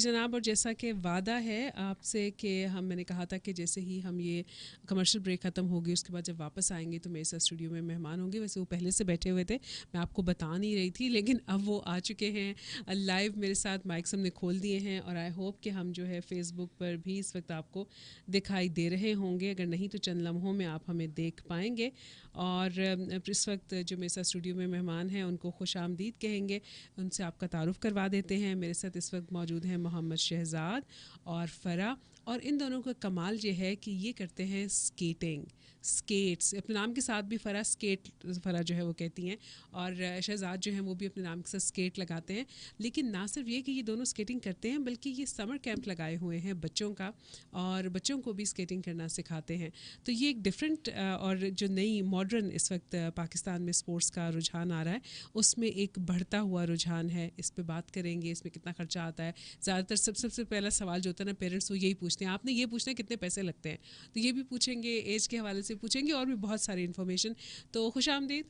जनाब, और जैसा कि वादा है आपसे कि मैंने कहा था कि जैसे ही हम ये कमर्शियल ब्रेक ख़त्म होगी उसके बाद जब वापस आएंगे तो मेरे साथ स्टूडियो में मेहमान होंगे। वैसे वो पहले से बैठे हुए थे, मैं आपको बता नहीं रही थी, लेकिन अब वो आ चुके हैं लाइव मेरे साथ। माइक्स हमने खोल दिए हैं और आई होप कि हम जो है फेसबुक पर भी इस वक्त आपको दिखाई दे रहे होंगे। अगर नहीं तो चंद लम्हों में आप हमें देख पाएंगे। और इस वक्त जो मेरे साथ स्टूडियो में मेहमान हैं उनको खुश आमदीद कहेंगे, उनसे आपका तारुफ़ करवा देते हैं। मेरे साथ इस वक्त मौजूद हैं मोहम्मद शहजाद और फ़रा, और इन दोनों का कमाल ये है कि ये करते हैं स्केटिंग, स्केट्स। अपने नाम के साथ भी फ़रा स्केट, फ़रा जो है वो कहती हैं, और शहजाद जो हैं वो भी अपने नाम के साथ स्केट लगाते हैं। लेकिन ना सिर्फ ये कि ये दोनों स्केटिंग करते हैं, बल्कि ये समर कैंप लगाए हुए हैं बच्चों का, और बच्चों को भी स्केटिंग करना सिखाते हैं। तो ये एक डिफरेंट और जो नई मॉडर्न इस वक्त पाकिस्तान में स्पोर्ट्स का रुझान आ रहा है, उसमें एक बढ़ता हुआ रुझान है। इस पे बात करेंगे, इसमें कितना खर्चा आता है। ज़्यादातर सबसे पहला सवाल जो होता है ना, पेरेंट्स वो यही पूछते हैं, आपने ये पूछना है कितने पैसे लगते हैं, तो ये भी पूछेंगे, एज के हवाले से पूछेंगे, और भी बहुत सारी इन्फॉर्मेशन। तो खुश आमदीद,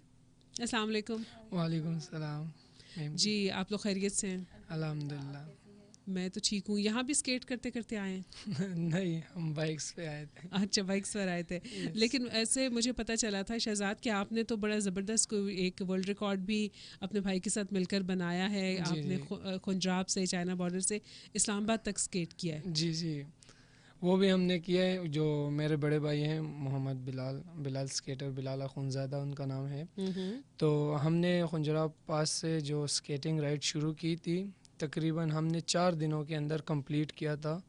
अस्सलाम वालेकुम। वालेकुम सलाम जी, आप लोग खैरियत से हैं? अल्हम्दुलिल्लाह। मैं तो ठीक हूँ। यहाँ भी स्केट करते करते आए हैं? नहीं, हम बाइक्स पे आए थे। अच्छा, बाइक्स पर आए थे। Yes. लेकिन ऐसे मुझे पता चला था शहजाद कि आपने तो बड़ा ज़बरदस्त कोई एक वर्ल्ड रिकॉर्ड भी अपने भाई के साथ मिलकर बनाया है। जी आपने जी खुंजाब से, चाइना बॉर्डर से इस्लामाबाद तक स्केट किया है। जी जी, वो भी हमने किया है। जो मेरे बड़े भाई हैं मोहम्मद बिलाल, बिलाल स्केटर, बिलाल अखुनज़ादा उनका नाम है। तो हमने खुंजरा पास से जो स्केटिंग राइड शुरू की थी, तकरीबन हमने 4 दिनों के अंदर कंप्लीट किया था।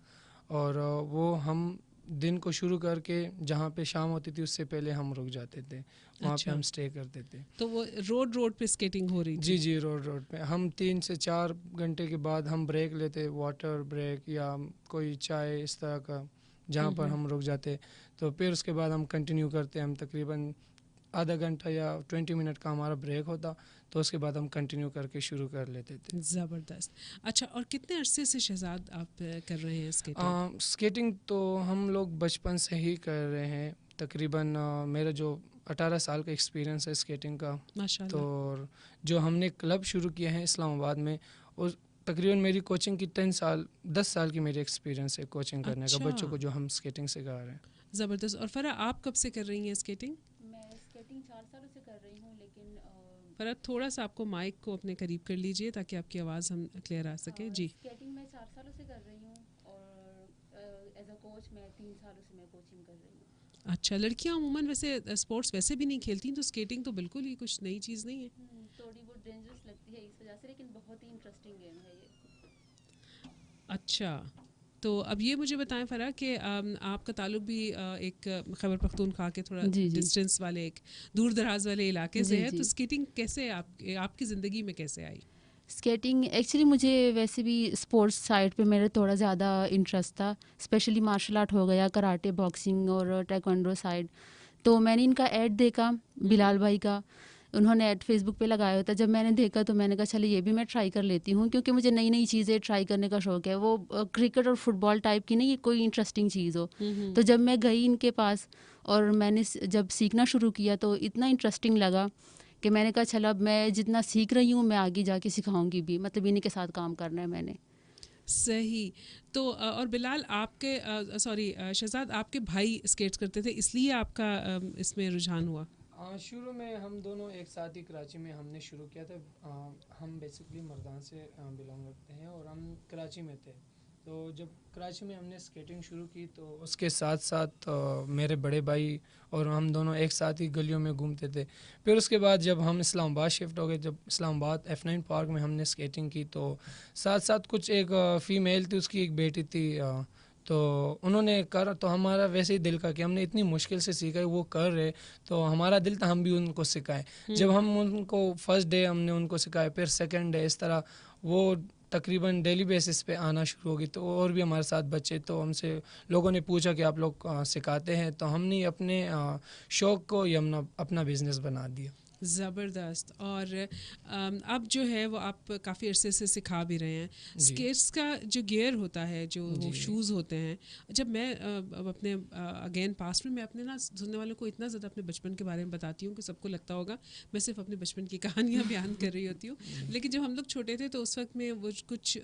और वो हम दिन को शुरू करके जहाँ पे शाम होती थी उससे पहले हम रुक जाते थे, वहाँ पे अच्छा, हम स्टे करते थे। तो वो रोड पे स्केटिंग हो रही जी थी? जी, रोड रोड पे हम 3 से 4 घंटे के बाद हम ब्रेक लेते, वाटर ब्रेक या कोई चाय इस तरह का, जहाँ पर हम रुक जाते। तो फिर उसके बाद हम कंटिन्यू करते, हम तकरीबन आधा घंटा या 20 मिनट का हमारा ब्रेक होता, तो उसके बाद हम कंटिन्यू करके शुरू कर लेते थे। ज़बरदस्त। अच्छा, और कितने अरसे से शहजाद आप कर रहे हैं स्केटिंग? स्केटिंग तो हम लोग बचपन से ही कर रहे हैं। तकरीबन मेरा जो 18 साल का एक्सपीरियंस है स्केटिंग का। तो माशाल्लाह। जो हमने क्लब शुरू किया है इस्लामाबाद में, उस तकरीबन मेरी कोचिंग की 10 साल की मेरी एक्सपीरियंस है कोचिंग करने का, अच्छा, बच्चों को जो हम स्केटिंग सिखा रहे हैं। ज़बरदस्त। और फ़रा, आप कब से कर रही हैं स्केटिंग? मैं स्केटिंग 4 सालों से कर रही हूँ, लेकिन फ़रा, थोड़ा सा आपको माइक को अपने करीब कर लीजिए ताकि आपकी आवाज़ हम क्लियर आ सके। जी। स्केटिंग मैं 4 सालों से कर रही हूँ, और एज अ कोच मैं 3 सालों से मैं कोचिंग कर रही हूँ। अच्छा, लड़कियां अमूमन वैसे स्पोर्ट्स वैसे भी नहीं खेलती, तो स्केटिंग तो बिल्कुल ही कुछ नई चीज़ नहीं है। थोड़ी बहुत डेंजरस लगती है इस वजह से, लेकिन बहुत ही इंटरेस्टिंग गेम है ये। अच्छा, तो अब ये मुझे बताएं फ़रा कि आपका ताल्लुक भी एक खैबर पख्तूनख्वा के थोड़ा जी जी डिस्टेंस वाले, एक दूर दराज वाले इलाके से जी है, तो जी। स्केटिंग कैसे आपकी ज़िंदगी में कैसे आई? स्केटिंग एक्चुअली मुझे वैसे भी स्पोर्ट्स साइड पे मेरा थोड़ा ज़्यादा इंटरेस्ट था, स्पेशली मार्शल आर्ट हो गया, कराटे, बॉक्सिंग और taekwondo साइड। तो मैंने इनका ऐड देखा, बिलाल भाई का, उन्होंने ऐड फेसबुक पे लगाया होता। जब मैंने देखा तो मैंने कहा चलो ये भी मैं ट्राई कर लेती हूँ, क्योंकि मुझे नई नई चीज़ें ट्राई करने का शौक़ है। वो क्रिकेट और फुटबॉल टाइप की नहीं, कोई इंटरेस्टिंग चीज़ हो। तो जब मैं गई इनके पास और मैंने जब सीखना शुरू किया तो इतना इंटरेस्टिंग लगा कि मैंने कहा चलो अब मैं जितना सीख रही हूँ मैं आगे जाके सिखाऊंगी भी, मतलब इन्हीं के साथ काम करना है मैंने। सही। तो और बिलाल, आपके सॉरी शहजाद, आपके भाई स्केट्स करते थे, इसलिए आपका इसमें रुझान हुआ? शुरू में हम दोनों एक साथ ही कराची में हमने शुरू किया था। हम बेसिकली मर्दान से बिलोंग करते हैं और हम कराची में थे। तो जब कराची में हमने स्केटिंग शुरू की तो उसके साथ साथ मेरे बड़े भाई और हम दोनों एक साथ ही गलियों में घूमते थे। फिर उसके बाद जब हम इस्लामाबाद शिफ्ट हो गए, जब इस्लामाबाद F9 पार्क में हमने स्केटिंग की, तो साथ साथ कुछ एक फ़ीमेल थी, उसकी एक बेटी थी, तो उन्होंने कर, तो हमारा वैसे ही दिल का कि हमने इतनी मुश्किल से सीखा है, वो कर रहे, तो हमारा दिल था हम भी उनको सिखाएं। जब हम उनको फर्स्ट डे हमने उनको सिखाया, फिर सेकंड डे, इस तरह वो तकरीबन डेली बेसिस पे आना शुरू हो गई। तो और भी हमारे साथ बच्चे, तो हमसे लोगों ने पूछा कि आप लोग सिखाते हैं, तो हमने अपने शौक़ को ये अपना बिज़नेस बना दिया। ज़बरदस्त। और अब जो है वो आप काफ़ी अरसे से सिखा भी रहे हैं। जी। स्केट्स का जो गियर होता है, जो वो जी। शूज़ होते हैं, जब मैं अब अपने अगेन पास्ट में मैं अपने ना सुनने वालों को इतना ज़्यादा अपने बचपन के बारे में बताती हूँ कि सबको लगता होगा मैं सिर्फ अपने बचपन की कहानियाँ बयान कर रही होती हूँ। लेकिन जब हम लोग छोटे थे तो उस वक्त में वो कुछ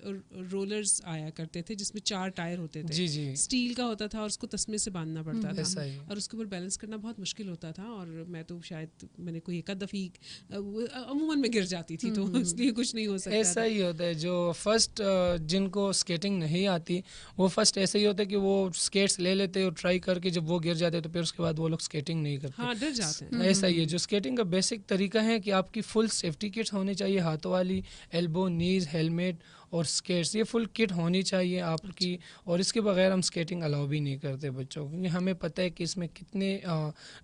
रोलर्स आया करते थे जिसमें 4 टायर होते थे, जी जी स्टील का होता था और उसको तस्मे से बांधना पड़ता था ऐसा ही और उसके ऊपर बैलेंस करना बहुत मुश्किल होता था। और मैं तो शायद मैंने कोई एक दफ़ी अमूमन में गिर जाती थी तो इसलिए कुछ नहीं हो सकता ऐसा था। ही होता है। जो फर्स्ट जिनको स्केटिंग नहीं आती वो फर्स्ट ऐसे ही होता है कि वो स्केट्स ले लेते और ट्राई करके जब वो गिर जाते तो फिर उसके बाद वो लोग स्केटिंग नहीं करते। हाँ, डर जाते हैं। ऐसा ही है। जो स्केटिंग का बेसिक तरीका है कि आपकी फुल सेफ्टी किट्स होनी चाहिए, हाथों वाली, एल्बो, नीज, हेलमेट और स्केट्स, ये फुल किट होनी चाहिए आपकी। और इसके बगैर हम स्केटिंग अलाउ भी नहीं करते बच्चों को, क्योंकि हमें पता है कि इसमें कितने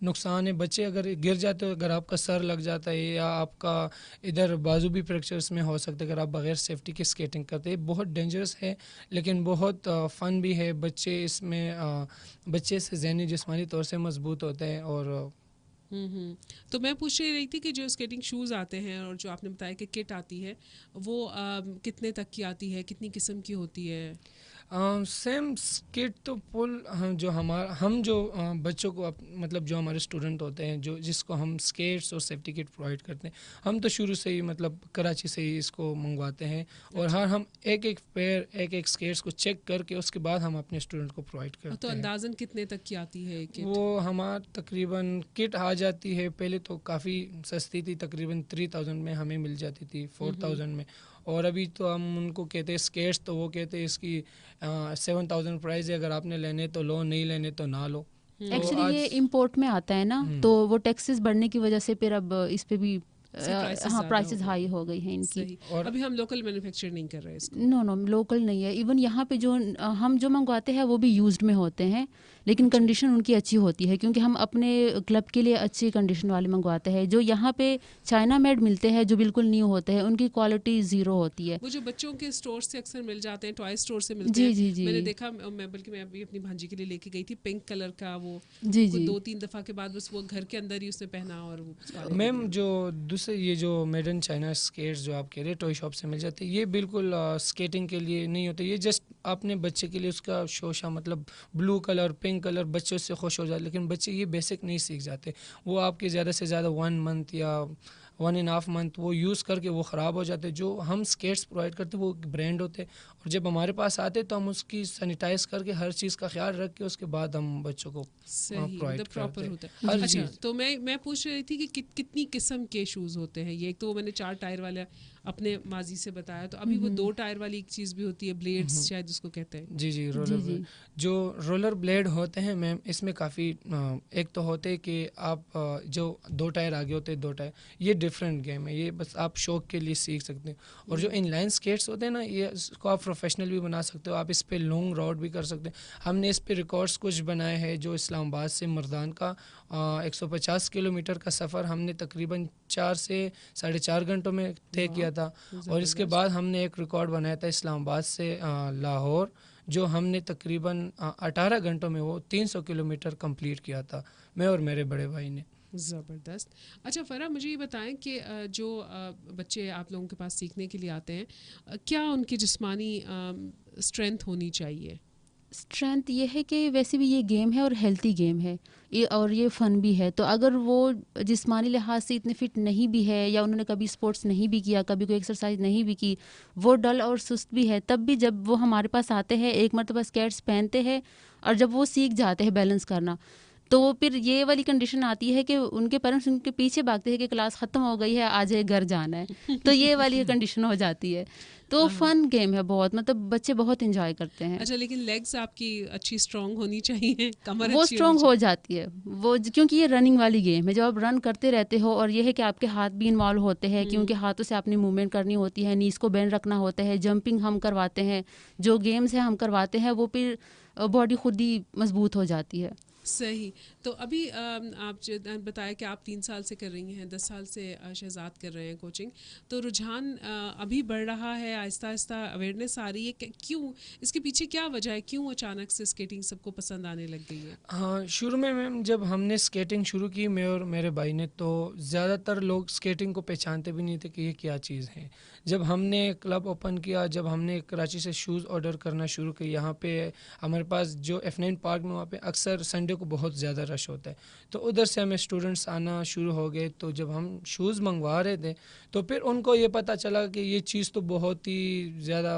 नुकसान है। बच्चे अगर गिर जाते हो, अगर आपका सर लग जाता है या आपका इधर बाजू भी फ्रैक्चर इसमें हो सकता है अगर आप बगैर सेफ्टी के स्केटिंग करते हैं। बहुत डेंजरस है लेकिन बहुत फ़न भी है। बच्चे इसमें बच्चे से ज़हनी जिस्मानी तौर से मजबूत होते हैं। और तो मैं पूछ रही थी कि जो स्केटिंग शूज़ आते हैं और जो आपने बताया कि किट आती है वो कितने तक की आती है, कितनी किस्म की होती है? सेम किट तो फुल हम जो बच्चों को मतलब जो हमारे स्टूडेंट होते हैं, जो जिसको हम स्केट्स और सेफ्टी किट प्रोवाइड करते हैं, हम तो शुरू से ही मतलब कराची से ही इसको मंगवाते हैं। और हर हम एक एक पेयर एक एक स्केट्स को चेक करके उसके बाद हम अपने स्टूडेंट को प्रोवाइड करते तो हैं। अंदाज़न कितने तक की आती है किट? वो हमारा तकरीबन किट आ जाती है, पहले तो काफ़ी सस्ती थी, तकरीबन 3000 में हमें मिल जाती थी, 4000 में। और अभी तो हम उनको कहते हैं स्केट्स, तो वो कहते हैं इसकी 7000 प्राइस है, अगर आपने लेने तो लो, नहीं लेने तो ना लो। तो एक्चुअली ये आज इंपोर्ट में आता है ना, तो वो टैक्सेस बढ़ने की वजह से फिर अब इस पे भी prices हाँ ज़्यादा प्राइसेस हो गए। हाई हो गई हैं इनकी। सही। और अभी हम लोकल मैन्युफैक्चर नहीं कर रहे इसको। नो नो लोकल नहीं है। इवन यहाँ पे जो हम जो मंगवाते हैं वो भी यूज्ड में होते हैं, लेकिन कंडीशन उनकी अच्छी होती है क्योंकि हम अपने क्लब के लिए अच्छी कंडीशन वाले मंगवाते हैं। जो यहाँ पे चाइना मेड मिलते हैं जो बिल्कुल न्यू होते हैं, उनकी क्वालिटी ज़ीरो होती है। वो जो बच्चों के स्टोर से अक्सर मिल जाते हैं, टॉय स्टोर से मिलते जी हैं, जी जी मैंने देखा। मैं अभी अपनी भांजी के लिए लेके गई थी पिंक कलर का, वो जी जी 2-3 दफ़ा के बाद बस वो घर के अंदर ही उसने पहना और वो उसको आने मैम दिया। जो दूसरे ये जो मेड इन चाइना स्केट्स जो आप कह रहे हैं टॉय शॉप से मिल जाते हैं, ये बिल्कुल स्केटिंग के लिए नहीं होते। ये जस्ट अपने बच्चे के लिए उसका शोशा, मतलब ब्लू कलर, पिंक कलर, बच्चे उससे खुश हो जाते, लेकिन बच्चे ये बेसिक नहीं सीख जाते। वो आपके ज़्यादा से ज़्यादा 1 मंथ या 1.5 मंथ वो यूज़ करके वो ख़राब हो जाते। जो हम स्केट्स प्रोवाइड करते वो ब्रांड होते, और जब हमारे पास आते तो हम उसकी सैनिटाइज करके हर चीज़ का ख्याल रख के उसके बाद हम बच्चों को सही, प्रोवाइड मतलब प्रॉपर करते होता हैं है। हर अच्छा, चीज़। तो मैं पूछ रही थी कि कितनी किस्म के शूज़ होते हैं ये? एक तो वो मैंने 4 टायर वाला अपने माजी से बताया, तो अभी वो 2 टायर वाली एक चीज़ भी होती है, ब्लेड्स शायद जिसको कहते हैं। जी जी, रोलर जी जी ब्लेड। जो रोलर ब्लेड होते हैं मैम, इसमें काफ़ी एक तो होते हैं कि आप जो 2 टायर आगे होते हैं, 2 टायर, ये डिफरेंट गेम है, ये बस आप शौक के लिए सीख सकते हैं। और जो इनलाइन स्केट्स होते हैं ना, ये इसको आप प्रोफेशनल भी बना सकते हो, आप इस पे लॉन्ग राउड भी कर सकते हैं। हमने इस पे रिकॉर्ड्स कुछ बनाए हैं। जो इस्लामाबाद से मर्दान का 150 किलोमीटर का सफ़र हमने तकरीबन 4 से 4.5 घंटों में तय किया था। और इसके बाद हमने एक रिकॉर्ड बनाया था इस्लामाबाद से लाहौर, जो हमने तकरीबन 18 घंटों में वो 300 किलोमीटर कंप्लीट किया था, मैं और मेरे बड़े भाई ने। ज़बरदस्त। अच्छा फ़रा, मुझे ये बताएं कि जो बच्चे आप लोगों के पास सीखने के लिए आते हैं, क्या उनकी जिस्मानी स्ट्रेंथ होनी चाहिए? स्ट्रेंथ ये है कि वैसे भी ये गेम है और हेल्थी गेम है ये, और ये फ़न भी है। तो अगर वो जिस्मानी लिहाज से इतने फिट नहीं भी है या उन्होंने कभी स्पोर्ट्स नहीं भी किया, कभी कोई एक्सरसाइज नहीं भी की, वो डल और सुस्त भी है, तब भी जब वो हमारे पास आते हैं, एक मरतबा स्केट्स पहनते हैं और जब वो सीख जाते हैं बैलेंस करना, तो फिर ये वाली कंडीशन आती है कि उनके पेरेंट्स उनके पीछे भागते हैं कि क्लास ख़त्म हो गई है, आज घर जाना है। तो ये वाली कंडीशन हो जाती है। तो फन गेम है बहुत, मतलब बच्चे बहुत इंजॉय करते हैं। अच्छा, लेकिन लेग्स आपकी अच्छी स्ट्रांग होनी चाहिए, कमर वो अच्छी स्ट्रांग होनी हो जाती है वो, क्योंकि ये रनिंग वाली गेम है। जब आप रन करते रहते हो, और ये है कि आपके हाथ भी इन्वॉल्व होते हैं, क्योंकि हाथों से आपने मूवमेंट करनी होती है, नीज को बेंड रखना होता है, जंपिंग हम करवाते हैं, जो गेम्स हैं हम करवाते हैं, वो फिर बॉडी खुद ही मजबूत हो जाती है। सही। तो अभी आप बताया कि आप 3 साल से कर रही हैं, 10 साल से शहजाद कर रहे हैं कोचिंग। तो रुझान अभी बढ़ रहा है, आहिस्ता आहिस्ता अवेयरनेस आ रही है, क्यों, इसके पीछे क्या वजह है, क्यों अचानक से स्केटिंग सबको पसंद आने लग गई है? हाँ, शुरू में मैम जब हमने स्केटिंग शुरू की, मैं और मेरे भाई ने, तो ज़्यादातर लोग स्केटिंग को पहचानते भी नहीं थे कि ये क्या चीज़ है। जब हमने क्लब ओपन किया, जब हमने कराची से शूज़ ऑर्डर करना शुरू किया, यहाँ पे हमारे पास जो F9 पार्क में, वहाँ पे अक्सर संडे को बहुत ज़्यादा रश होता है, तो उधर से हमें स्टूडेंट्स आना शुरू हो गए। तो जब हम शूज़ मंगवा रहे थे, तो फिर उनको ये पता चला कि ये चीज़ तो बहुत ही ज़्यादा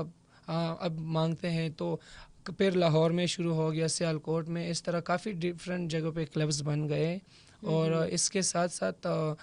अब मांगते हैं। तो फिर लाहौर में शुरू हो गया, सियालकोट में, इस तरह काफ़ी डिफरेंट जगहों पे क्लब्स बन गए। और इसके साथ साथ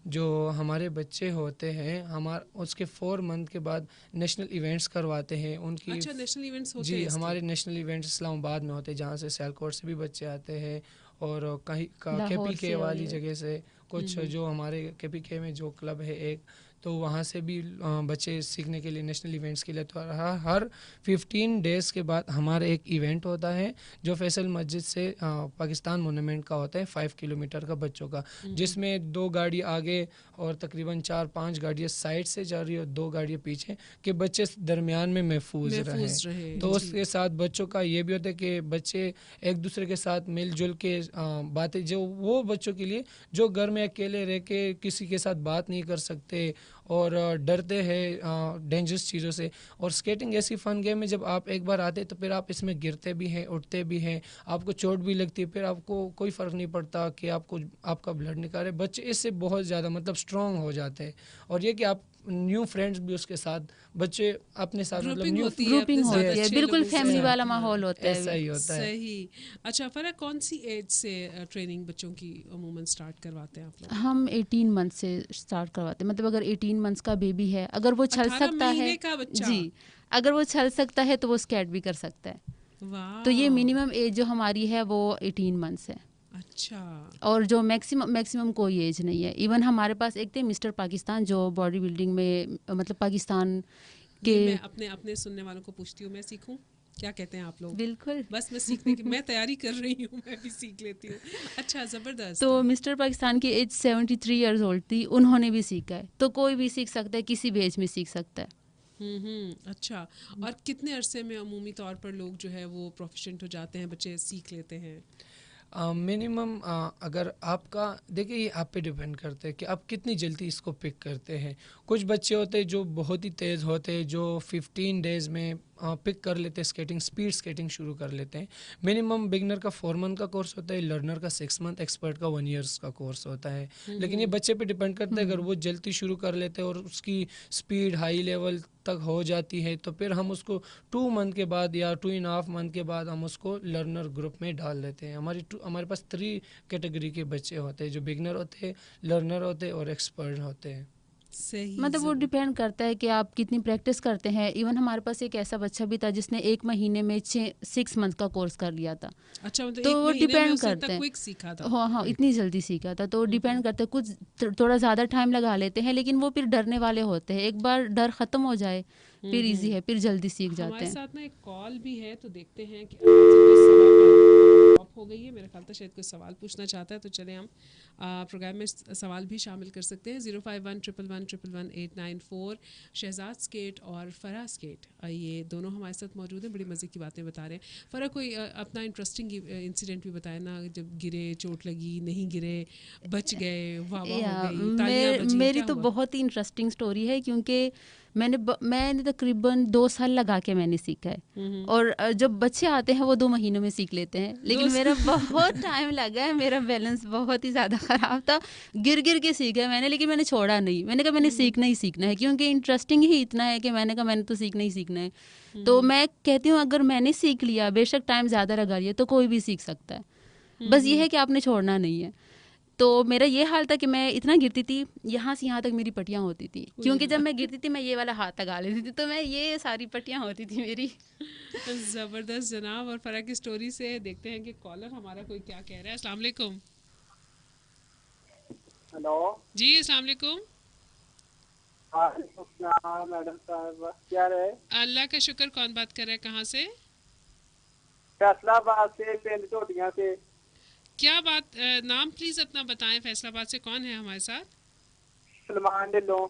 जो हमारे बच्चे होते हैं, हमारा उसके 4 मंथ के बाद नेशनल इवेंट्स करवाते हैं उनकी। अच्छा, नेशनल इवेंट्स होते जी, हैं इसके? हमारे नेशनल इवेंट्स इस्लामाबाद में होते हैं, जहाँ से सियालकोट से भी बच्चे आते हैं, और कहीं लाहौर KPK से वाली और जगह से कुछ, जो हमारे KPK में जो क्लब है एक, तो वहाँ से भी बच्चे सीखने के लिए, नेशनल इवेंट्स के लिए। तो हर 15 डेज़ के बाद हमारा एक इवेंट होता है, जो फैसल मस्जिद से पाकिस्तान मोनूमेंट का होता है, 5 किलोमीटर का बच्चों का, जिसमें 2 गाड़ी आगे और तकरीबन 4-5 गाड़ियाँ साइड से जा रही है और 2 गाड़ियाँ पीछे, कि बच्चे दरमियान में महफूज रहे। तो उसके साथ बच्चों का ये भी होता है कि बच्चे एक दूसरे के साथ मिलजुल के बातें, जो वो बच्चों के लिए जो घर में अकेले रह के किसी के साथ बात नहीं कर सकते और डरते हैं डेंजरस चीज़ों से। और स्केटिंग ऐसी फ़न गेम है, जब आप एक बार आते तो फिर आप इसमें गिरते भी हैं, उठते भी हैं, आपको चोट भी लगती है, फिर आपको कोई फ़र्क नहीं पड़ता कि आपको आपका ब्लड निकाले। बच्चे इससे बहुत ज़्यादा मतलब स्ट्रॉन्ग हो जाते हैं। और ये कि आप न्यू फ्रेंड्स भी उसके साथ, बच्चे अपने साथ मतलब ग्रुपिंग न्यू होती है, ग्रुपिंग अपने साथ होती है, अच्छे बिल्कुल लोगों के फैमिली साथ। वाला हाँ, माहौल होता ऐसा है। ही होता है। सही। अच्छा फरक, कौन सी एज से ट्रेनिंग बच्चों की अमूमन स्टार्ट करवाते हैं आप लोग? हम 18 मंथ से स्टार्ट करवाते हैं, मतलब अगर 18 मंथ्स का बेबी है, अगर वो चल 18 सकता है, महीने का बच्चा? जी, अगर वो चल सकता है तो वो स्केट भी कर सकता है। तो ये वाह, मिनिमम एज जो हमारी है वो 18 मंथ्स है, अच्छा। और जो मैक्सिमम कोई एज नहीं है। इवन हमारे पास एक थे मिस्टर पाकिस्तान, जो बॉडी बिल्डिंग में मतलब पाकिस्तान के, ये मैं अपने अपने सुनने वालों को पूछती हूँ, मैं सीखूं? क्या कहते हैं आप लोग? बिल्कुल। बस मैं सीखने की मैं तैयारी कर रही हूँ, मैं भी सीख लेती हूँ। अच्छा, ज़बरदस्त। तो मिस्टर पाकिस्तान की एज 73 ईयर्स ओल्ड थी, उन्होंने भी सीखा है। तो कोई भी सीख सकता है, किसी भी एज में सीख सकता है। अच्छा। और कितने अरसे में अमूमी तौर पर लोग जो है वो प्रोफिशिएंट हो जाते हैं, बच्चे सीख लेते हैं? मिनिमम अगर आपका, देखिए ये आप पे डिपेंड करता है कि आप कितनी जल्दी इसको पिक करते हैं। कुछ बच्चे होते हैं जो बहुत ही तेज़ होते हैं, जो 15 डेज़ में पिक कर लेते हैं, स्केटिंग, स्पीड स्केटिंग शुरू कर लेते हैं। मिनिमम बिगनर का 4 मंथ का कोर्स होता है, लर्नर का 6 मंथ, एक्सपर्ट का 1 ईयर्स का कोर्स होता है। लेकिन ये बच्चे पे डिपेंड करता है, अगर वो जल्दी शुरू कर लेते हैं और उसकी स्पीड हाई लेवल तक हो जाती है, तो फिर हम उसको 2 मंथ के बाद या 2.5 मंथ के बाद हम उसको लर्नर ग्रुप में डाल लेते हैं। हमारे पास 3 कैटेगरी के बच्चे होते हैं, जो बिगनर होते हैं, लर्नर होते हैं और एक्सपर्ट होते हैं। सही। मतलब वो डिपेंड करता है कि आप कितनी प्रैक्टिस करते हैं। इवन हमारे पास एक ऐसा बच्चा भी था जिसने 1 महीने में 6 मंथ का कोर्स कर लिया था। अच्छा, मतलब तो 1 वो महीने में डिपेंड उसने करते इतना हैं। क्विक सीखा था? हाँ हाँ, इतनी जल्दी सीखा था। तो डिपेंड करता है, कुछ थोड़ा ज़्यादा टाइम लगा लेते हैं, लेकिन वो फिर डरने वाले होते हैं। एक बार डर ख़त्म हो जाए फिर इजी है, फिर जल्दी सीख जाते हमारे हैं। साथ ना एक कॉल भी है, तो देखते हैं कि आपसे कोई सवाल ऑफ हो गई है, मेरा ख्याल था शायद कोई सवाल पूछना चाहता है। तो चले हम प्रोग्राम में सवाल भी शामिल कर सकते हैं। 05111111894। शहजाद स्केट और फरा स्केट, ये दोनों हमारे साथ मौजूद हैं, बड़ी मज़े की बातें बता रहे हैं। फरा, कोई अपना इंटरेस्टिंग इंसिडेंट भी बताया ना, जब गिरे, चोट लगी, नहीं गिरे, बच गए, वाह वाह हो गई, तालियां बजी, मेरी क्या तो हुआ? बहुत ही इंटरेस्टिंग स्टोरी है, क्योंकि मैंने तकरीबन 2 साल लगा के मैंने सीखा है। और जब बच्चे आते हैं वो 2 महीनों में सीख लेते हैं, लेकिन मेरा बहुत टाइम लगा है। मेरा बैलेंस बहुत ही ज़्यादा ख़राब था, गिर गिर के सीखा है मैंने, लेकिन मैंने छोड़ा नहीं। मैंने कहा मैंने सीखना ही सीखना है, क्योंकि इंटरेस्टिंग ही इतना है कि मैंने कहा मैंने तो सीखना ही सीखना है। तो मैं कहती हूँ, अगर मैंने सीख लिया, बेशक टाइम ज़्यादा लगा लिया, तो कोई भी सीख सकता है। बस ये है कि आपने छोड़ना नहीं है। तो मेरा ये हाल था कि मैं इतना गिरती थी, यहाँ से यहाँ तक मेरी पट्टियाँ होती थी, क्योंकि जब मैं गिरती थी मैं ये वाला हाथ लगा लेती थी, तो मैं ये सारी पट्टियाँ होती थी मेरी। ज़बरदस्त जनाब। और फरा की स्टोरी से देखते हैं कि कॉलर हमारा कोई क्या कह रहा है। अस्सलाम वालेकुम। हेलो जी, अस्सलाम वालेकुम। मैडम साहब, क्या रहे? अल्लाह का शुक्र। कौन बात कर रहा है, कहाँ से? फैसलाबाद से, पिंड झोटियां से। क्या बात, नाम प्लीज अपना बताएं, फैसलाबाद से कौन है हमारे साथ? सलमान ढिल्लों।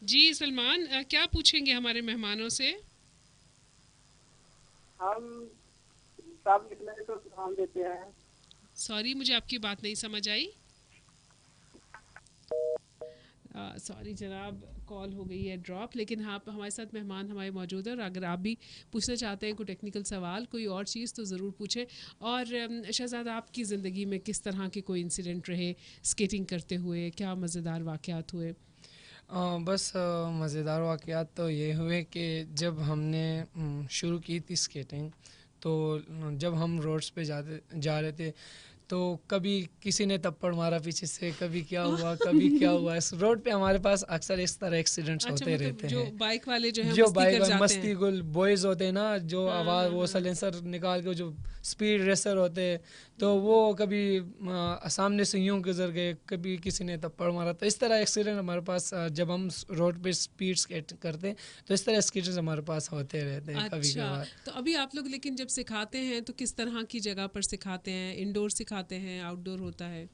जी सलमान, क्या पूछेंगे हमारे मेहमानों से? हम सब निकले तो नाम देते हैं। सॉरी, मुझे आपकी बात नहीं समझ आई। सॉरी जनाब, कॉल हो गई है ड्रॉप। लेकिन हाँ, हमारे साथ मेहमान हमारे मौजूद हैं, और अगर आप भी पूछना चाहते हैं कोई टेक्निकल सवाल, कोई और चीज़, तो ज़रूर पूछें। और शहजाद, आपकी ज़िंदगी में किस तरह के कोई इंसिडेंट रहे स्केटिंग करते हुए? क्या मज़ेदार वाक़यात हुए? बस मज़ेदार वाक़यात तो ये हुए कि जब हमने शुरू की थी स्केटिंग, तो जब हम रोड्स पे जा रहे थे, तो कभी किसी ने थप्पड़ मारा पीछे से, कभी क्या हुआ कभी क्या हुआ। इस रोड पे हमारे पास अक्सर इस तरह एक्सीडेंट्स अच्छा, होते मतलब रहते जो हैं। बाइक वाले जो है जो मस्ती बाइक कर जाते मस्ती हैं। गुल बॉयज़ होते हैं ना, जो हाँ आवाज़ हाँ वो हाँ। सलेंसर निकाल के, जो स्पीड रेसर होते हैं, तो वो कभी सामने से यूं गुजर गए, कभी किसी ने थप्पड़ मारा। तो इस तरह एक्सीडेंट हमारे पास जब हम रोड पे स्पीड स्केट करते हैं, तो इस तरह एक्सीडेंट्स हमारे पास होते रहते हैं कभी अच्छा, कभार। तो अभी आप लोग लेकिन जब सिखाते हैं तो किस तरह की जगह पर सिखाते हैं? इंडोर सिखाते हैं, आउटडोर होता है?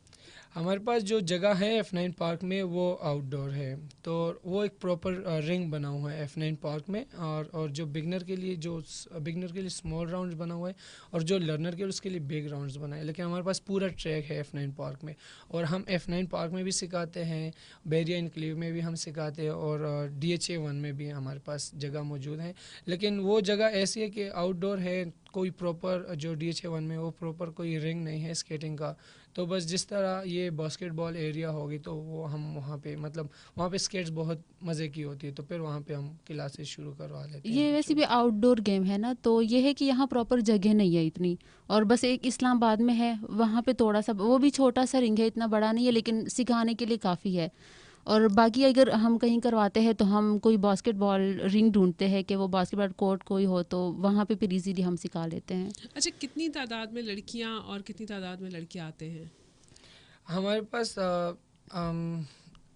हमारे पास जो जगह है F9 पार्क में, वो आउटडोर है। तो वो एक प्रॉपर रिंग बना हुआ है F9 पार्क में, और जो बिगनर के लिए स्मॉल राउंड्स बना हुआ है, और जो लर्नर के लिए उसके लिए बिग राउंड्स बना है। लेकिन हमारे पास पूरा ट्रैक है F9 पार्क में, और हम F9 पार्क में भी सिखाते हैं, बैरिया इनक्लेव में भी हम सिखाते हैं, और DHA 1 में भी हमारे पास जगह मौजूद है। लेकिन वो जगह ऐसी है कि आउटडोर है, कोई प्रॉपर जो DHA 1 में वो प्रॉपर कोई रिंग नहीं है स्केटिंग का। तो बस जिस तरह ये बास्केटबॉल एरिया होगी, तो वो हम वहाँ पे, मतलब वहाँ पे स्केट्स बहुत मज़े की होती है, तो फिर वहाँ पे हम क्लासेस शुरू करवा लेते हैं ये वैसे बच्चों भी आउटडोर गेम है ना, तो ये है कि यहाँ प्रॉपर जगह नहीं है इतनी। और बस एक इस्लामाबाद में है, वहाँ पे थोड़ा सा, वो भी छोटा सा रिंग है, इतना बड़ा नहीं है, लेकिन सिखाने के लिए काफ़ी है। और बाकी अगर हम कहीं करवाते हैं तो हम कोई बास्केटबॉल रिंग ढूंढते हैं कि वो बास्केटबॉल कोर्ट कोई हो, तो वहाँ पे फिर इजीली हम सिखा लेते हैं। अच्छा, कितनी तादाद में लड़कियां और कितनी तादाद में लड़के आते हैं? हमारे पास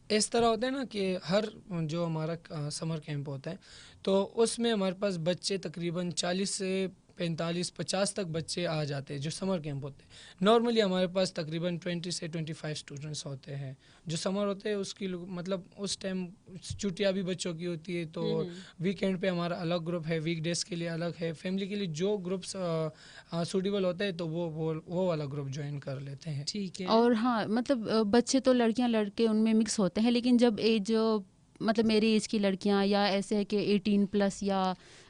इस तरह होता है ना कि हर जो हमारा समर कैंप होता है, तो उसमें हमारे पास बच्चे तकरीबन 40 से 45-50 तक बच्चे आ जाते हैं जो समर कैंप होते हैं। नॉर्मली हमारे पास तकरीबन 20 से 25 स्टूडेंट्स होते हैं जो समर होते हैं। उसकी मतलब उस टाइम छुट्टियाँ भी बच्चों की होती है, तो वीकेंड पे हमारा अलग ग्रुप है, वीकडेज के लिए अलग है, फैमिली के लिए जो ग्रुप्स सूटेबल होते हैं, तो वो वाला ग्रुप ज्वाइन कर लेते हैं। ठीक है। और हाँ, मतलब बच्चे तो लड़कियां लड़के उनमें मिक्स होते हैं, लेकिन जब एज, मतलब मेरी एज की लड़कियां, या ऐसे है कि 18 प्लस या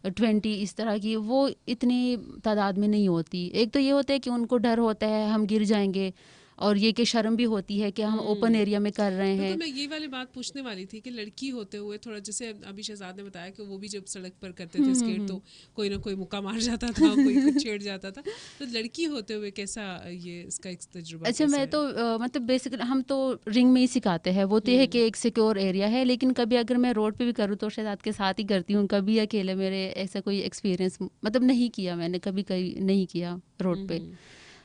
20, इस तरह की, वो इतनी तादाद में नहीं होती। एक तो ये होता है कि उनको डर होता है हम गिर जाएंगे, और ये कि शर्म भी होती है कि हम ओपन एरिया में कर रहे हैं। बिल्कुल, मैं ये वाली बात पूछने वाली थी कि लड़की होते हुए थोड़ा, जैसे अभी शहजाद ने बताया कि वो भी जब सड़क पर करते थे स्केट, तो कोई ना कोई मुक्का मार जाता था, कोई कुछ छेड़ जाता था। तो लड़की होते हुए कैसा ये इसका एक तजुर्बा अच्छा, कैसा मैं है? तो मतलब बेसिकली हम तो रिंग में ही सिखाते हैं। वो तो ये है कि एक सिक्योर एरिया है, लेकिन कभी अगर मैं रोड पे भी करूँ तो शहजाद के साथ ही करती हूँ। कभी अकेले मेरे ऐसा कोई एक्सपीरियंस मतलब नहीं किया मैंने, कभी कहीं नहीं किया रोड पे।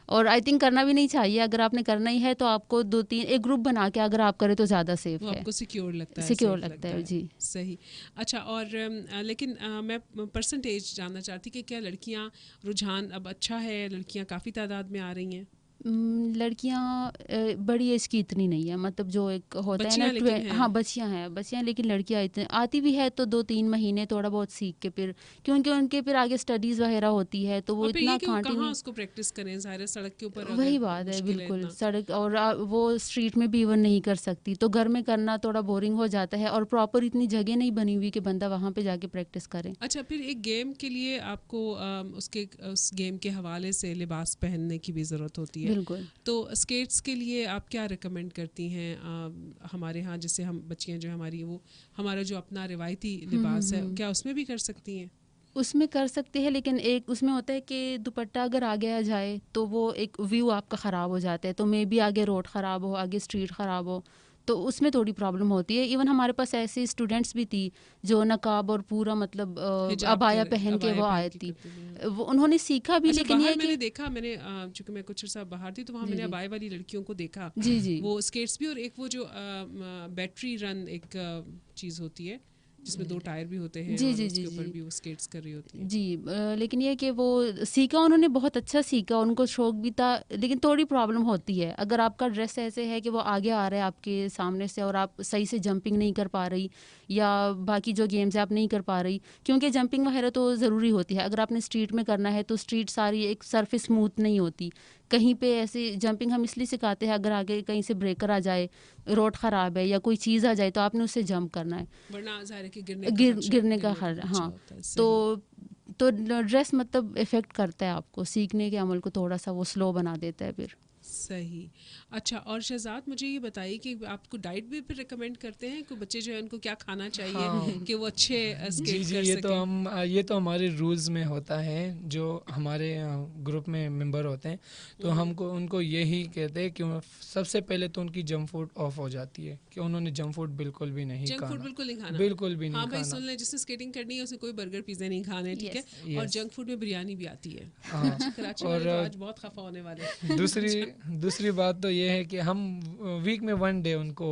और आई थिंक करना भी नहीं चाहिए। अगर आपने करना ही है तो आपको 2-3 एक ग्रुप बना के अगर आप करें तो ज़्यादा सेफ वो है, आपको सिक्योर लगता है, सिक्योर सेफ लगता है जी। सही। अच्छा, और लेकिन मैं परसेंटेज जानना चाहती कि क्या लड़कियां, रुझान अब अच्छा है, लड़कियां काफ़ी तादाद में आ रही हैं? लड़कियां बड़ी एज की इतनी नहीं है, मतलब जो एक होता है ना बच्चियां लेकिन हैं। हाँ, बच्चियां, लेकिन लड़कियां इतनी आती भी है तो 2-3 महीने थोड़ा बहुत सीख के फिर, क्योंकि उनके फिर आगे स्टडीज़ वगैरह होती है, तो वो और फिर ये इतना कि वो खांटी कहाँ नहीं। उसको प्रैक्टिस करें, ज़ाहिर सड़क के ऊपर वही अगर बात है, मुश्किल है बिल्कुल इतना। सड़क, और वो स्ट्रीट में भी इवन नहीं कर सकती, तो घर में करना थोड़ा बोरिंग हो जाता है, और प्रॉपर इतनी जगह नहीं बनी हुई कि बंदा वहाँ पे जाके प्रैक्टिस करे। अच्छा, फिर एक गेम के लिए आपको उस गेम के हवाले से लिबास पहनने की भी ज़रूरत होती है। बिल्कुल। तो स्केट्स के लिए आप क्या रिकमेंड करती हैं? हमारे यहाँ जैसे हम बच्चियाँ जो हमारी, वो हमारा जो अपना रिवायती लिबास है, क्या उसमें भी कर सकती हैं? उसमें कर सकते हैं, लेकिन एक उसमें होता है कि दुपट्टा अगर आ गया जाए तो वो एक व्यू आपका ख़राब हो जाता है, तो मे बी आगे रोड ख़राब हो, आगे स्ट्रीट ख़राब हो, तो उसमें थोड़ी प्रॉब्लम होती है। इवन हमारे पास ऐसी स्टूडेंट्स भी थी जो नकाब और पूरा मतलब अबाया पहन के वो आए थी, वो उन्होंने सीखा भी। अच्छा, लेकिन बाहर ये मैंने कि देखा, मैंने चूंकि मैं कुछ अर्सा बाहर थी, तो वहाँ मैंने अबाई वाली लड़कियों को देखा, जी जी वो स्केट्स भी, और एक वो जो बैटरी रन एक चीज़ होती है, जिसमें 2 टायर भी होते हैं जी, और जी, उसके जी, ऊपर जी। भी वो स्केट्स कर रही होती हैं। जी लेकिन ये कि वो सीखा उन्होंने, बहुत अच्छा सीखा, उनको शौक भी था, लेकिन थोड़ी प्रॉब्लम होती है अगर आपका ड्रेस ऐसे है कि वो आगे आ रहा है आपके सामने से और आप सही से जंपिंग नहीं कर पा रही या बाकी जो गेम्स है आप नहीं कर पा रही, क्योंकि जंपिंग वगैरह तो ज़रूरी होती है। अगर आपने स्ट्रीट में करना है तो स्ट्रीट सारी एक सरफेस स्मूथ नहीं होती, कहीं पे ऐसे जंपिंग हम इसलिए सिखाते हैं अगर आगे कहीं से ब्रेकर आ जाए, रोड ख़राब है या कोई चीज़ आ जाए तो आपने उससे जंप करना है, वरना ज़ाहिर है कि गिरने का गिरने का खतरा हाँ। होता है। तो सही। ड्रेस मतलब इफ़ेक्ट करता है आपको, सीखने के अमल को थोड़ा सा वो स्लो बना देता है फिर। सही। अच्छा, और शहजाद मुझे ये बताइए कि आपको डाइट भी फिर रिकमेंड करते हैं कि बच्चे जो है उनको क्या खाना चाहिए हाँ। कि वो अच्छे जी स्केट जी, कर ये तो सकें? हम ये तो हमारे रूल्स में होता है, जो हमारे ग्रुप में मेंबर होते हैं तो हमको उनको यही कहते हैं कि सबसे पहले तो उनकी जंक फूड ऑफ हो जाती है, कि उन्होंने जंक फूड बिल्कुल भी नहीं जंक फूड खाना, बिल्कुल नहीं खाना। बिल्कुल भी नहीं हाँ भाई, खाना। सुन ले, जिसने स्केटिंग करनी है उसे कोई बर्गर पिज़्ज़ा नहीं खाने, ठीक है। Yes. और यस। जंक फूड में बिरयानी भी आती है। हाँ। कराची और वाले तो आज बहुत खफा होने वाले हैं। दूसरी बात तो ये है कि हम वीक में 1 डे उनको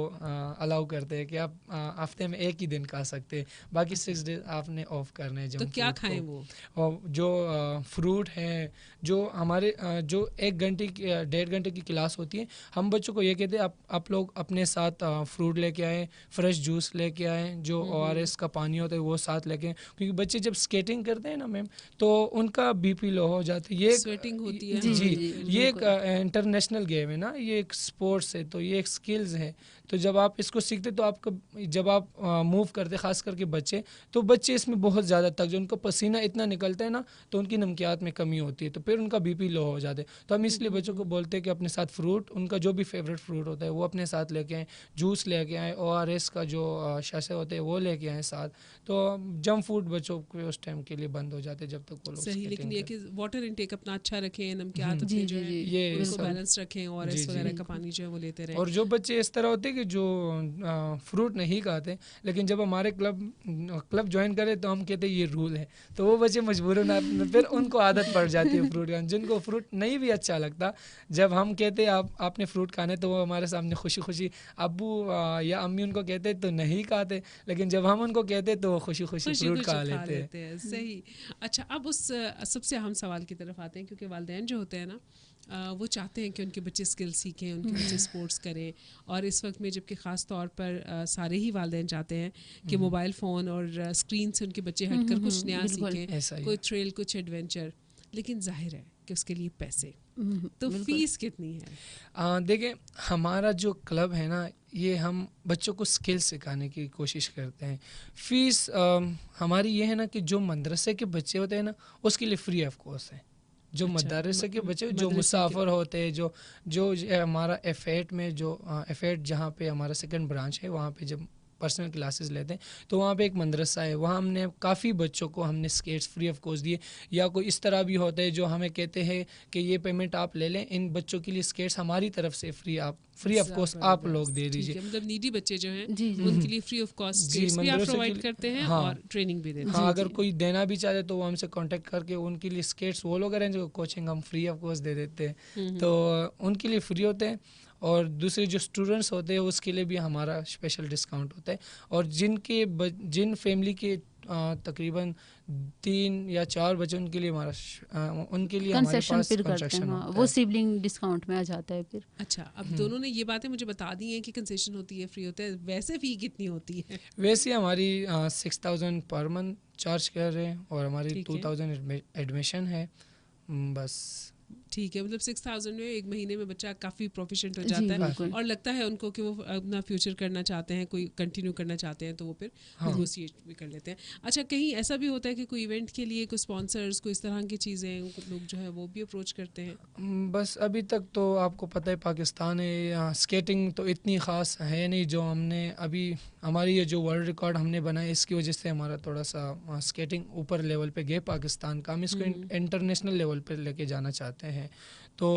अलाउ करते हैं कि आप हफ्ते में 1 ही दिन खा सकते हैं, बाकी 6 डे आपने ऑफ करने हैं तो जंक क्या फूड खाएं को। वो? और जो फ्रूट है, जो हमारे जो 1 घंटे की 1.5 घंटे की क्लास होती है, हम बच्चों को ये कहते हैं आप लोग अपने साथ फ्रूट लेके आएँ, फ्रेश जूस लेके आएँ, जो ORS का पानी होता है वो साथ लेके आएँ, क्योंकि बच्चे जब स्केटिंग करते हैं ना मैम तो उनका बीपी लो हो जाता है। ये स्वेटिंग होती है। जी, हाँ, जी, जी, जी, ये एक बिल्कुल। इंटरनेशनल गेम है ना, ये एक स्पोर्ट्स है, तो ये एक स्किल्स है। तो जब आप इसको सीखते तो आपका जब आप मूव करते, खास करके बच्चे इसमें बहुत ज़्यादा थक जो उनको पसीना इतना निकलता है ना, तो उनकी नमकियात में कमी होती है, तो फिर उनका बीपी लो हो जाता है। तो हम इसलिए बच्चों को बोलते हैं कि अपने साथ फ्रूट, उनका जो भी फेवरेट फ्रूट होता है वो अपने साथ लेके आएँ, जूस लेके आएँ, ORS का जो शसे होते हैं वो लेके आएँ साथ। तो जंक फूड बच्चों के उस टाइम के लिए बंद हो जाते हैं जब तक वो लोग सही। लेकिन स्केटिंग ये करते कि वाटर इनटेक अपना अच्छा रखें, नमकियात अपने जी, जो जी, है जी, ये उनको सब। बैलेंस रखें, और जी इस जी। वगैरह का बिल्कुल। पानी जो है वो लेते रहें। और जो बच्चे इस तरह होते हैं कि जो फ्रूट नहीं खाते, लेकिन जब हमारे क्लब ज्वाइन करे तो हम कहते हैं ये रूल है, तो वो बच्चे मजबूरन फिर उनको आदत पड़ जाती है फ्रूट खाने। जिनको फ्रूट नहीं भी अच्छा लगता, जब हम कहते हैं आपने फ्रूट खाने, तो वो हमारे सामने खुशी खुशी अब्बू या अम्मी उनको कहते तो नहीं खाते, लेकिन जब हम उनको कहते तो वो खुशी खुशी खुशी फ्रूट खुशी खा खा लेते हैं। लेते हैं। सही। अच्छा, अब उस सबसे अहम सवाल की तरफ आते हैं, क्योंकि वालिदैन जो होते हैं ना, वो चाहते हैं कि उनके बच्चे स्किल सीखें, उनके बच्चे स्पोर्ट्स करें। और इस वक्त में जबकि ख़ास तौर पर सारे ही वालिदैन चाहते हैं कि मोबाइल फ़ोन और स्क्रीन से उनके बच्चे हटकर कुछ नया बिल्कुल। सीखें, ऐसा ही कोई है। थ्रिल, कुछ एडवेंचर। लेकिन जाहिर है कि उसके लिए पैसे, तो बिल्कुल। फीस कितनी है? देखिए, हमारा जो क्लब है ना, ये हम बच्चों को स्किल सिखाने की कोशिश करते हैं। फ़ीस हमारी ये है ना कि जो मदरसे के बच्चे होते हैं ना, उसके लिए फ्री ऑफ कॉस्ट है। जो अच्छा, मदरसे के बच्चे जो मदरसे के। मुसाफिर होते हैं, जो हमारा F8 में जो F8 जहाँ पे हमारा सेकंड ब्रांच है, वहाँ पे जब पर्सनल क्लासेस लेते हैं, तो वहाँ पे एक मदरसा है, वहाँ हमने काफ़ी बच्चों को हमने स्केट्स फ्री ऑफ कॉस्ट दिए। या कोई इस तरह भी होता है जो हमें कहते हैं कि ये पेमेंट आप ले लें, इन बच्चों के लिए स्केट्स हमारी तरफ से फ्री ऑफ कॉस्ट आप लोग दे ठीक दीजिए। है, मतलब नीडी बच्चे जो हैं जी, जी। उनके लिए फ्री ऑफ कॉस्ट जी, स्केट्स भी आप मदरसे के प्रोवाइड लिए। करते हैं हाँ। और ट्रेनिंग भी देते हैं। हाँ, जी, अगर जी। कोई देना भी चाहे तो वो हमसे कांटेक्ट करके उनके लिए स्केट्स वो लोग अरेंज, कोचिंग हम फ्री ऑफ कॉस्ट दे देते हैं, तो उनके लिए फ्री होते हैं। और दूसरे जो स्टूडेंट्स होते हैं उसके लिए भी हमारा स्पेशल डिस्काउंट होता है। और जिन फैमिली के तकरीबन 3 या 4 बच्चे, उनके लिए हमारे कंसेशन पास फिर करते हैं, कंसेशन हाँ, होता वो है। सिबलिंग डिस्काउंट में आ जाता है फिर। अच्छा, अब दोनों ने ये बातें मुझे बता दी हैं कि कंसेशन होती है, फ्री होता है, वैसे फ़ी कितनी होती है? वैसे हमारी 6000 पर मंथ चार्ज कर रहे हैं, और हमारी ठीक है। 2000 एडमिशन है। बस ठीक है, मतलब 6000 में एक महीने में बच्चा काफ़ी प्रोफिशिएंट हो जी, जाता है, बिल्कुल। और लगता है उनको कि वो अपना फ्यूचर करना चाहते हैं, कोई कंटिन्यू करना चाहते हैं, तो वो फिर नेगोशिएट भी कर लेते हैं। अच्छा, कहीं ऐसा भी होता है कि कोई इवेंट के लिए कोई स्पॉन्सर्स, कोई इस तरह की चीज़ें लोग जो है वो भी अप्रोच करते हैं? बस अभी तक तो आपको पता है पाकिस्तान है, यहाँ स्केटिंग तो इतनी ख़ास है नहीं। जो हमने अभी हमारी ये जो वर्ल्ड रिकॉर्ड हमने बनाया, इसकी वजह से हमारा थोड़ा सा स्केटिंग ऊपर लेवल पे गए पाकिस्तान का। हम इसको इंटरनेशनल लेवल पे लेके जाना चाहते हैं। तो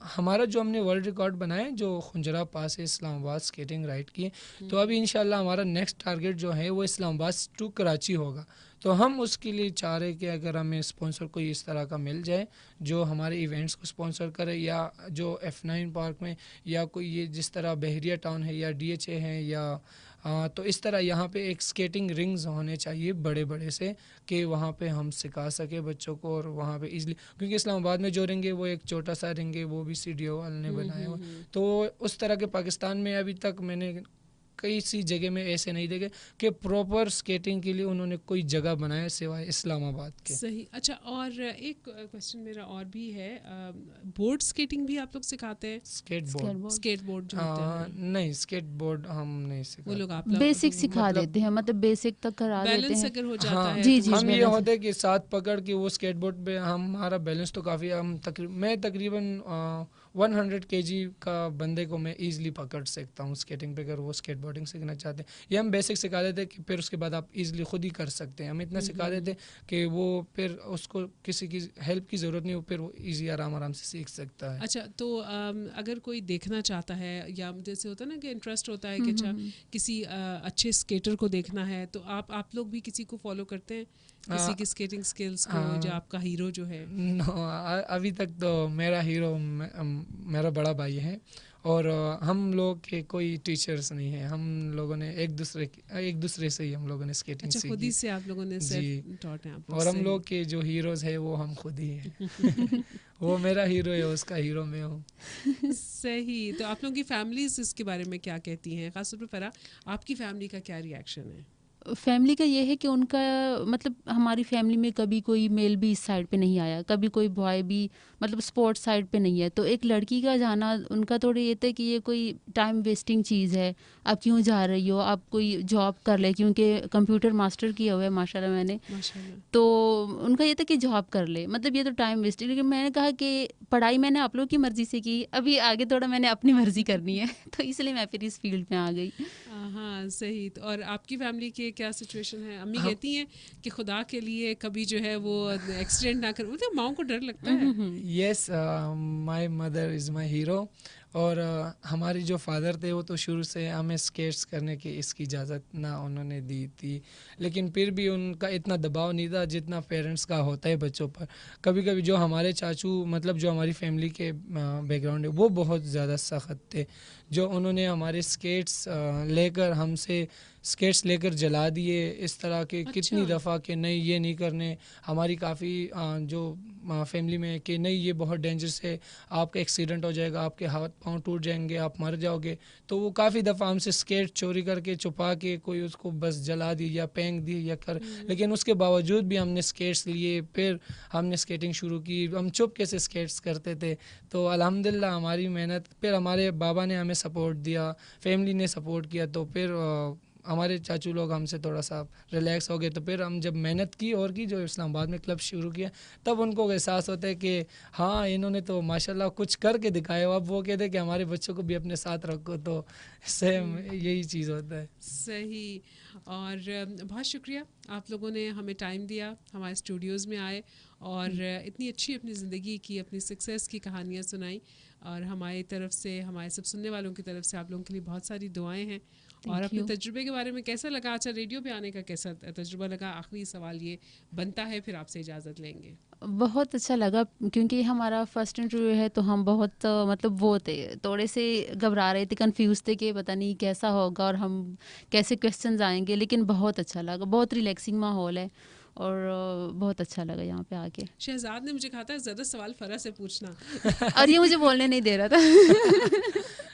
हमारा जो हमने वर्ल्ड रिकॉर्ड बनाया है, जो खुंजरा पास है इस्लामाबाद स्केटिंग राइड की, तो अभी इंशाल्लाह हमारा नेक्स्ट टारगेट जो है वो इस्लामाबाद टू कराची होगा। तो हम उसके लिए चाह रहे कि अगर हमें स्पॉन्सर कोई इस तरह का मिल जाए जो हमारे इवेंट्स को स्पॉन्सर करे, या जो F9 पार्क में, या कोई ये जिस तरह बहरिया टाउन है, या DHA है, या तो इस तरह यहाँ पे एक स्केटिंग रिंग्स होने चाहिए बड़े बड़े से, कि वहाँ पे हम सिखा सके बच्चों को, और वहाँ पे इजली, क्योंकि इस्लामाबाद में जो रिंग है वो एक छोटा सा रिंग है, वो भी सीडीओ वाले ने बनाया हुआ। तो उस तरह के पाकिस्तान में अभी तक मैंने कई सी जगह में ऐसे नहीं देखे कि प्रॉपर स्केटिंग के लिए उन्होंने कोई जगह बनाया सिवाय इस्लामाबाद के। सही। अच्छा, और एक क्वेश्चन मेरा और भी है, बोर्ड स्केटिंग भी आप लोग सिखाते हैं? स्केट बोर्ड जो होते हैं? नहीं, स्केट बोर्ड हम नहीं वो सिखाते। लोग आप बेसिक सिखा देते हैं, मतलब बेसिक तक करा देते बैलेंस हैं। अगर हो जाता हाँ, है जी, तो जी, हम ये balance। होता है कि साथ पकड़ के वो स्केटबोर्ड पे हमारा बैलेंस तो काफ़ी, मैं तकरीबन 100 kg का बंदे को मैं इजीली पकड़ सकता हूँ स्केटिंग पे, अगर वो स्केटबोर्डिंग सीखना चाहते हैं। ये हम बेसिक सिखा देते कि फिर उसके बाद आप इजीली खुद ही कर सकते हैं। हम इतना सिखा देते कि वो फिर उसको किसी की हेल्प की ज़रूरत नहीं हो, फिर वो ईजी आराम से सीख सकता है। अच्छा, तो अगर कोई देखना चाहता है, या जैसे होता है ना कि इंटरेस्ट होता है कि अच्छा किसी अच्छे स्केटर को देखना है, तो आप लोग भी किसी को फॉलो करते हैं, किसी की स्केटिंग स्किल्स को, जो आपका हीरो जो है? नो, अभी तक तो मेरा हीरो मेरा बड़ा भाई है, और हम लोग के कोई टीचर्स नहीं है। हम लोगों ने एक दूसरे से ही हम लोगों ने स्केटिंग अच्छा, सीखी। खुद ही से आप लोगों ने जी, सेल्फ टॉट हैं आप लोग? और हम सही। लोग के जो हीरोज़ है वो हम खुद ही हैं। वो मेरा हीरो है, उसका हीरो मैं हूँ। सही। तो आप लोगों की फैमिलीज इसके बारे में क्या कहती हैं? खासतौर पे फरा, आपकी फैमिली का क्या रिएक्शन है? फैमिली का ये है कि उनका, मतलब हमारी फैमिली में कभी कोई मेल भी इस साइड पे नहीं आया, कभी कोई बॉय भी मतलब स्पोर्ट्स साइड पे नहीं है। तो एक लड़की का जाना उनका थोड़ा ये था कि ये कोई टाइम वेस्टिंग चीज़ है, आप क्यों जा रही हो, आप कोई जॉब कर ले, क्योंकि कंप्यूटर मास्टर किया हुआ है माशाल्लाह मैंने। माशाल्लाह। तो उनका ये था कि जॉब कर ले, मतलब ये तो टाइम वेस्ट है। लेकिन मैंने कहा कि पढ़ाई मैंने आप लोग की मर्ज़ी से की, अभी आगे थोड़ा मैंने अपनी मर्ज़ी करनी है। तो इसलिए मैं फिर इस फील्ड में आ गई। हाँ, सही। तो और आपकी फैमिली के क्या सिचुएशन है? अम्मी कहती हैं कि खुदा के लिए कभी जो है वो एक्सीडेंट ना कर, मतलब माओ को डर लगता है? Yes, my mother is my hero. और हमारे जो फादर थे वो तो शुरू से हमें स्केट्स करने की इसकी इजाज़त ना उन्होंने दी थी, लेकिन फिर भी उनका इतना दबाव नहीं था जितना पेरेंट्स का होता है बच्चों पर। कभी कभी जो हमारे चाचू, मतलब जो हमारी फैमिली के बैकग्राउंड है, वो बहुत ज़्यादा सख्त थे, जो उन्होंने हमारे स्केट्स लेकर हमसे स्केट्स लेकर जला दिए इस तरह के। कितनी दफ़ा कि नहीं ये नहीं करने, हमारी काफ़ी जो फैमिली में कि नहीं ये बहुत डेंजरस है, आपका एक्सीडेंट हो जाएगा, आपके हाथ पांव टूट जाएंगे, आप मर जाओगे। तो वो काफ़ी दफ़ा हमसे स्केट चोरी करके छुपा के कोई उसको बस जला दी या फेंक दी या कर, लेकिन उसके बावजूद भी हमने स्केट्स लिए, फिर हमने स्केटिंग शुरू की। हम चुप कैसे स्केट्स करते थे। तो अल्हम्दुलिल्लाह हमारी मेहनत, फिर हमारे बाबा ने हमें सपोर्ट दिया, फैमिली ने सपोर्ट किया, तो फिर हमारे चाचू लोग हमसे थोड़ा सा रिलैक्स हो गए। तो फिर हम जब मेहनत की और की, जो इस्लामाबाद में क्लब शुरू किया, तब उनको एहसास होता है कि हाँ इन्होंने तो माशाल्लाह कुछ करके दिखाया। अब वो कहते हैं कि हमारे बच्चों को भी अपने साथ रखो, तो सेम यही चीज़ होता है। सही। और बहुत शुक्रिया, आप लोगों ने हमें टाइम दिया, हमारे स्टूडियोज़ में आए और इतनी अच्छी अपनी ज़िंदगी की, अपनी सक्सेस की कहानियाँ सुनाई। और हमारी तरफ से, हमारे सब सुनने वालों की तरफ से आप लोगों के लिए बहुत सारी दुआएं हैं। और अपने तजुर्बे के बारे में कैसा लगा? अच्छा, रेडियो पे आने का कैसा तजुर्बा लगा? आखिरी सवाल ये बनता है, फिर आपसे इजाज़त लेंगे। बहुत अच्छा लगा, क्योंकि हमारा फर्स्ट इंटरव्यू है, तो हम बहुत मतलब वो थे, थोड़े से घबरा रहे थे, कंफ्यूज थे कि पता नहीं कैसा होगा और हम कैसे क्वेश्चंस आएंगे। लेकिन बहुत अच्छा लगा, बहुत रिलैक्सिंग माहौल है और बहुत अच्छा लगा यहाँ पे आके। शहजाद ने मुझे कहा था ज़्यादा सवाल फरा से पूछना और ये मुझे बोलने नहीं दे रहा था।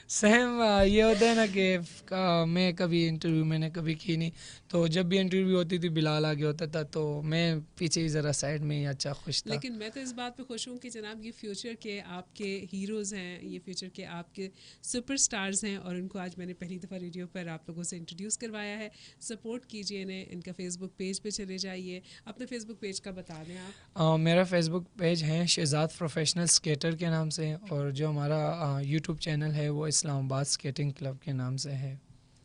सेम ये होता है ना कि मैं कभी इंटरव्यू मैंने कभी की नहीं, तो जब भी इंटरव्यू होती थी बिलाल आगे होता था, तो मैं पीछे ही ज़रा साइड में ही अच्छा खुश था। लेकिन मैं तो इस बात पे खुश हूँ कि जनाब ये फ्यूचर के आपके हीरोज़ हैं, ये फ्यूचर के आपके सुपरस्टार्स हैं, और उनको आज मैंने पहली दफ़ा रेडियो पर आप लोगों से इंट्रोड्यूस करवाया है। सपोर्ट कीजिए इन्हें, इनका फेसबुक पेज पे चले जाइए। अपने फेसबुक पेज का बता दें आप। मेरा फेसबुक पेज है शहजाद प्रोफेशनल स्केटर के नाम से, और जो हमारा यूट्यूब चैनल है वो इस्लामाबाद स्केटिंग क्लब के नाम से है।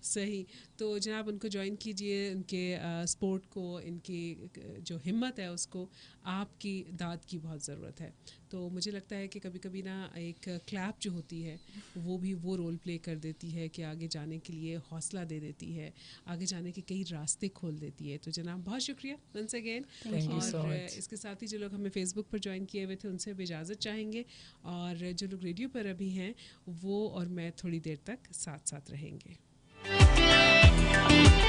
सही। तो जनाब उनको ज्वाइन कीजिए, उनके स्पोर्ट को, इनकी जो हिम्मत है उसको आपकी दाद की बहुत ज़रूरत है। तो मुझे लगता है कि कभी कभी ना एक क्लैप जो होती है वो भी वो रोल प्ले कर देती है कि आगे जाने के लिए हौसला दे देती है, आगे जाने के कई रास्ते खोल देती है। तो जनाब बहुत शुक्रिया वंस अगेन। और इसके साथ ही जो लोग हमें फेसबुक पर ज्वाइन किए हुए थे उनसे भी इजाज़त चाहेंगे, और जो लोग रेडियो पर अभी हैं वो और मैं थोड़ी देर तक साथ साथ रहेंगे। हैं।